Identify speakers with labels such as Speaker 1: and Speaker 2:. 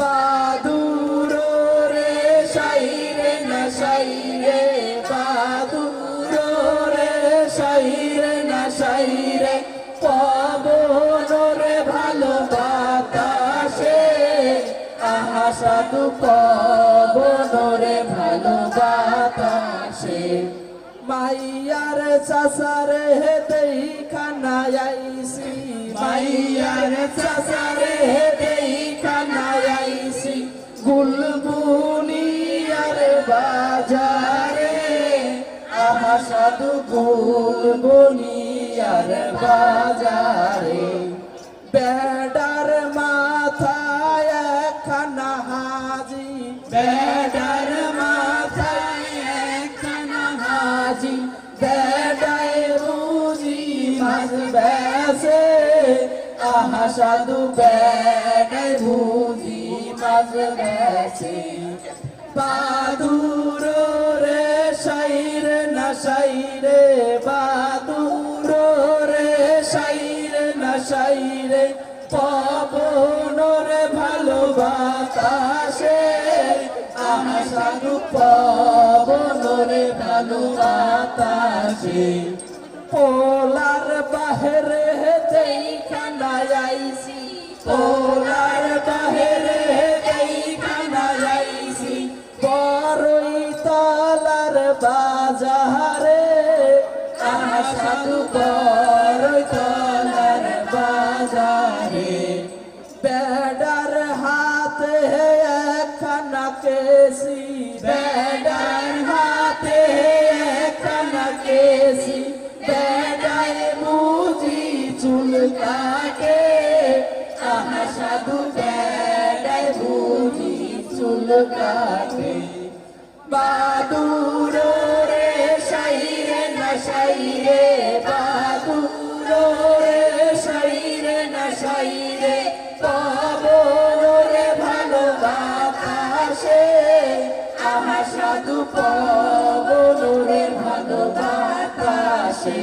Speaker 1: বাদুর রে সাইরে না সাইরে বাদুর রে সাইরে না সাইরে পবন রে ভালো বাতাসে আহা সাধু পবন রে ভালো বাতাসে মাইয়ার চাচারে দেখা না আইসি মাইয়ার চাচারে দেখা না আইসি বুলবুলিয়ার বাজারে আহা সাধু বুলবুলিয়ার বাজারে বেডার মাথায় একখানা হাজি বেডার মাথায় একখানা হাজি বেডায় বুঝি মাছ বেসে আহা সাধু বেডায় বুঝি মাছ বেসে বাদুর রে সাইরে না সাইরে বাদুর রে সাইরে না সাইরে পবন রে ভালো বাতাসে আহা সাধু পবন রে ভালো বাতাসে পোলার বাহিরে দেখা না আইসি পোলার বাহিরে দেখা না আইসি বড়ই তলার বাজারে আহা সাধু বড়ই তলার বাজারে বেডার হাতে একখানা কেসি বেডার হাতে একখানা কেসি বেডায় বুঝি চুল কাটে আহা সাধু বেডায় বুঝি চুল কাটে বাদুর রে সাইরে না সাইরে বাদুর রে সাইরে না সাইরে পবন রে ভালো বাতাসে আহা সাধু পবন রে ভালো বাতাসে